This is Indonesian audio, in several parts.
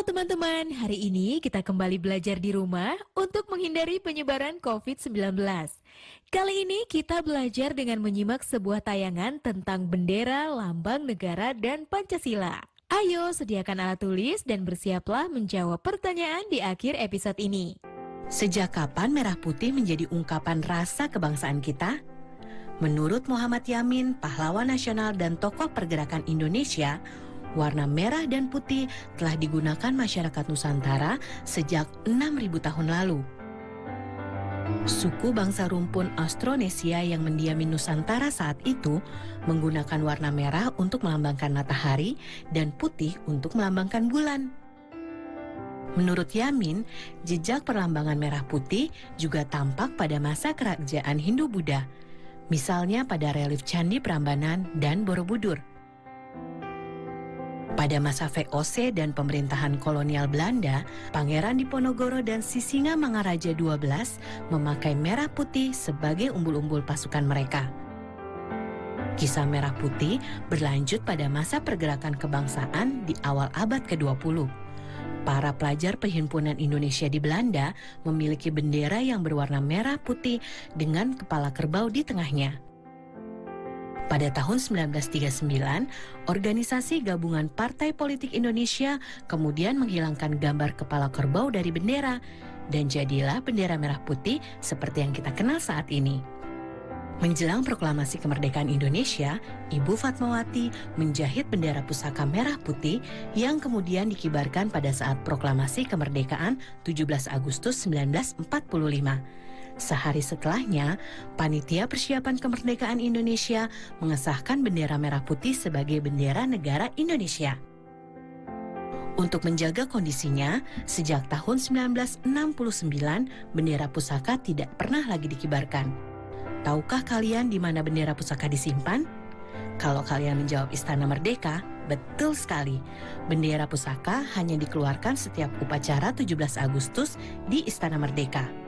Halo teman-teman, hari ini kita kembali belajar di rumah untuk menghindari penyebaran COVID-19. Kali ini kita belajar dengan menyimak sebuah tayangan tentang bendera, lambang negara, dan Pancasila. Ayo sediakan alat tulis dan bersiaplah menjawab pertanyaan di akhir episode ini. Sejak kapan merah putih menjadi ungkapan rasa kebangsaan kita? Menurut Muhammad Yamin, pahlawan nasional dan tokoh pergerakan Indonesia, warna merah dan putih telah digunakan masyarakat Nusantara sejak 6.000 tahun lalu. Suku bangsa rumpun Austronesia yang mendiami Nusantara saat itu menggunakan warna merah untuk melambangkan matahari dan putih untuk melambangkan bulan. Menurut Yamin, jejak perlambangan merah putih juga tampak pada masa kerajaan Hindu-Buddha, misalnya pada relief Candi Prambanan dan Borobudur. Pada masa VOC dan pemerintahan kolonial Belanda, Pangeran Diponegoro dan Sisingamangaraja XII memakai merah putih sebagai umbul-umbul pasukan mereka. Kisah merah putih berlanjut pada masa pergerakan kebangsaan di awal abad ke-20. Para pelajar Perhimpunan Indonesia di Belanda memiliki bendera yang berwarna merah putih dengan kepala kerbau di tengahnya. Pada tahun 1939, Organisasi Gabungan Partai Politik Indonesia kemudian menghilangkan gambar kepala kerbau dari bendera dan jadilah bendera merah putih seperti yang kita kenal saat ini. Menjelang proklamasi kemerdekaan Indonesia, Ibu Fatmawati menjahit bendera pusaka merah putih yang kemudian dikibarkan pada saat proklamasi kemerdekaan 17 Agustus 1945. Sehari setelahnya, Panitia Persiapan Kemerdekaan Indonesia mengesahkan bendera merah putih sebagai bendera negara Indonesia. Untuk menjaga kondisinya, sejak tahun 1969, bendera pusaka tidak pernah lagi dikibarkan. Tahukah kalian di mana bendera pusaka disimpan? Kalau kalian menjawab Istana Merdeka, betul sekali. Bendera pusaka hanya dikeluarkan setiap upacara 17 Agustus di Istana Merdeka.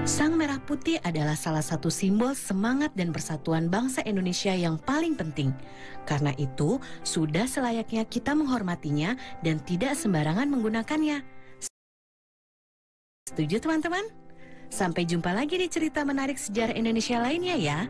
Sang merah putih adalah salah satu simbol semangat dan persatuan bangsa Indonesia yang paling penting. Karena itu, sudah selayaknya kita menghormatinya dan tidak sembarangan menggunakannya. Setuju teman-teman? Sampai jumpa lagi di cerita menarik sejarah Indonesia lainnya ya.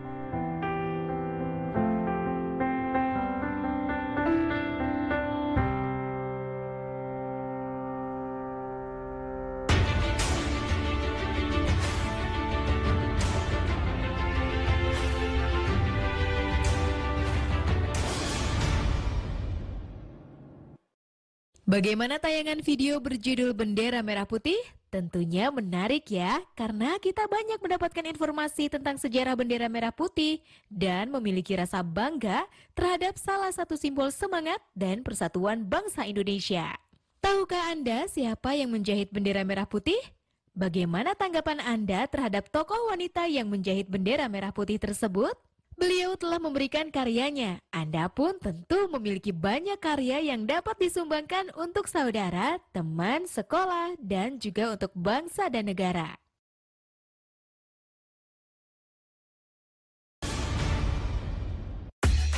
Bagaimana tayangan video berjudul Bendera Merah Putih? Tentunya menarik ya, karena kita banyak mendapatkan informasi tentang sejarah bendera merah putih dan memiliki rasa bangga terhadap salah satu simbol semangat dan persatuan bangsa Indonesia. Tahukah Anda siapa yang menjahit bendera merah putih? Bagaimana tanggapan Anda terhadap tokoh wanita yang menjahit bendera merah putih tersebut? Beliau telah memberikan karyanya. Anda pun tentu memiliki banyak karya yang dapat disumbangkan untuk saudara, teman, sekolah, dan juga untuk bangsa dan negara.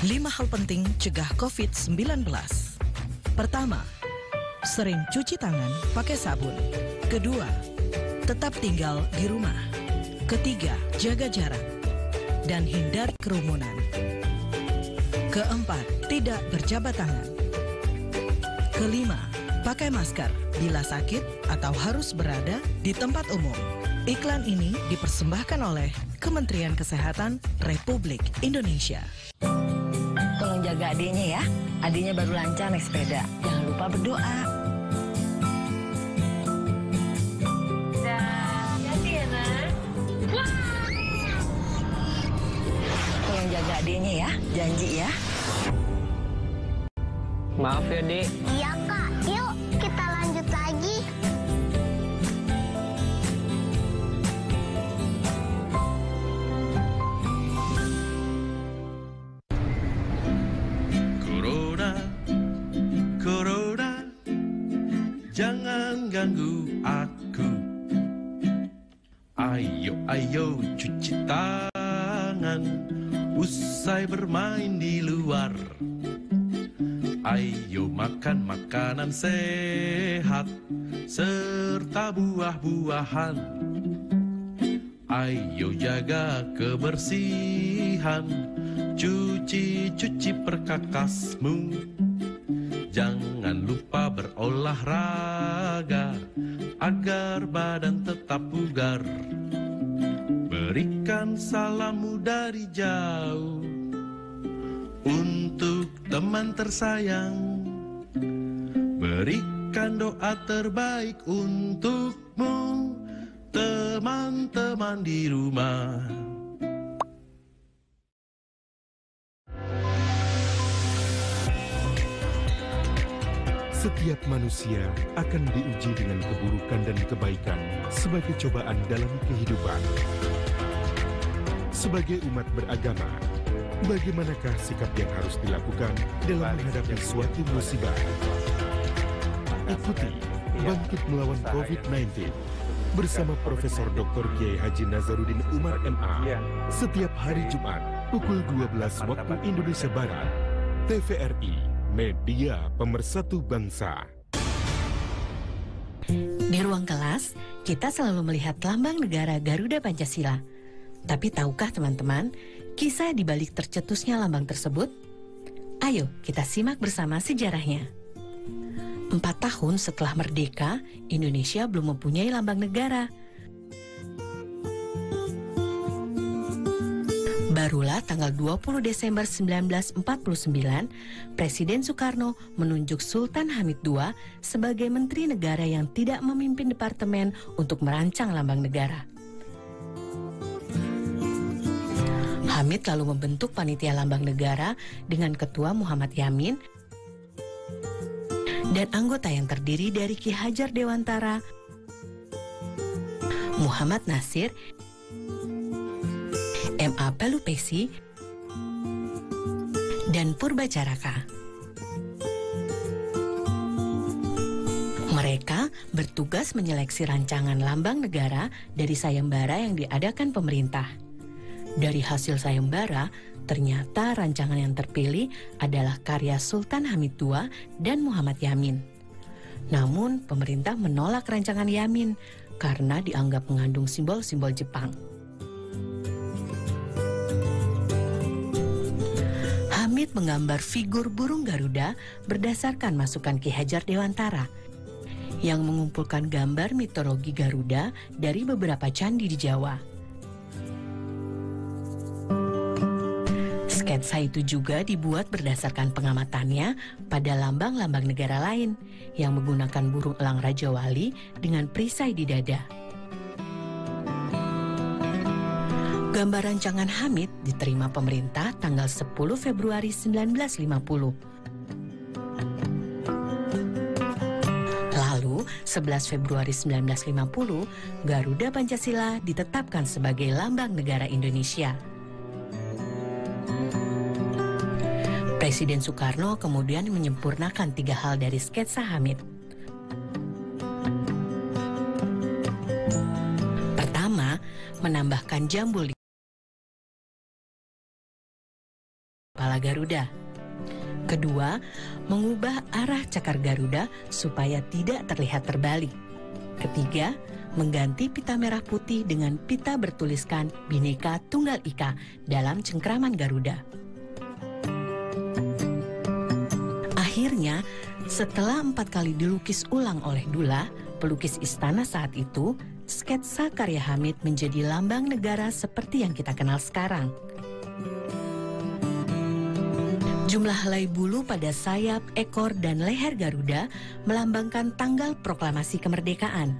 Lima hal penting cegah COVID-19. Pertama, sering cuci tangan pakai sabun. Kedua, tetap tinggal di rumah. Ketiga, jaga jarak dan hindari kerumunan. Keempat, tidak berjabat tangan. Kelima, pakai masker bila sakit atau harus berada di tempat umum. Iklan ini dipersembahkan oleh Kementerian Kesehatan Republik Indonesia. Tolong jaga adiknya ya. Adiknya baru lancar naik sepeda. Jangan lupa berdoa. Jaga adiknya ya, janji ya. Maaf ya, Dek. Iya, Kak. Yuk, kita lanjut lagi. Corona, Corona, jangan ganggu aku. Ayo, ayo cuci tangan usai bermain di luar. Ayo makan makanan sehat serta buah-buahan. Ayo jaga kebersihan, cuci perkakasmu. Jangan lupa berolahraga agar badan tetap bugar. Berikan salammu dari jauh untuk teman tersayang. Berikan doa terbaik untukmu, teman-teman di rumah. Setiap manusia akan diuji dengan keburukan dan kebaikan sebagai cobaan dalam kehidupan. Sebagai umat beragama, bagaimanakah sikap yang harus dilakukan dalam menghadapi suatu musibah? Ikuti Bangkit Melawan COVID-19 bersama Profesor Dr. Kiai Haji Nazaruddin Umar MA setiap hari Jumat pukul 12 waktu Indonesia Barat. TVRI, Media Pemersatu Bangsa. Di ruang kelas, kita selalu melihat lambang negara Garuda Pancasila. Tapi tahukah teman-teman, kisah di balik tercetusnya lambang tersebut? Ayo kita simak bersama sejarahnya. 4 tahun setelah merdeka, Indonesia belum mempunyai lambang negara. Barulah tanggal 20 Desember 1949, Presiden Soekarno menunjuk Sultan Hamid II sebagai Menteri Negara yang tidak memimpin departemen untuk merancang lambang negara. Hamid lalu membentuk panitia lambang negara dengan Ketua Muhammad Yamin dan anggota yang terdiri dari Ki Hajar Dewantara, Muhammad Nasir, M.A. Pelupesi, dan Purbacaraka. Mereka bertugas menyeleksi rancangan lambang negara dari sayembara yang diadakan pemerintah. Dari hasil sayembara, ternyata rancangan yang terpilih adalah karya Sultan Hamid II dan Muhammad Yamin. Namun, pemerintah menolak rancangan Yamin karena dianggap mengandung simbol-simbol Jepang. Hamid menggambar figur burung Garuda berdasarkan masukan Ki Hajar Dewantara yang mengumpulkan gambar mitologi Garuda dari beberapa candi di Jawa. Sketsa itu juga dibuat berdasarkan pengamatannya pada lambang-lambang negara lain yang menggunakan burung elang Raja Wali dengan perisai di dada. Gambar rancangan Hamid diterima pemerintah tanggal 10 Februari 1950. Lalu, 11 Februari 1950, Garuda Pancasila ditetapkan sebagai lambang negara Indonesia. Presiden Soekarno kemudian menyempurnakan 3 hal dari sketsa Hamid. Pertama, menambahkan jambul di kepala Garuda. Kedua, mengubah arah cakar Garuda supaya tidak terlihat terbalik. Ketiga, mengganti pita merah putih dengan pita bertuliskan Bhinneka Tunggal Ika dalam cengkraman Garuda. Akhirnya, setelah 4 kali dilukis ulang oleh Dullah, pelukis istana saat itu, sketsa karya Hamid menjadi lambang negara seperti yang kita kenal sekarang. Jumlah helai bulu pada sayap, ekor, dan leher Garuda melambangkan tanggal proklamasi kemerdekaan.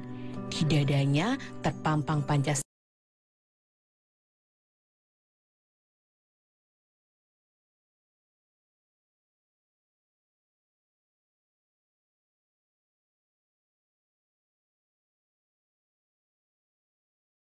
Di dadanya terpampang Pancasila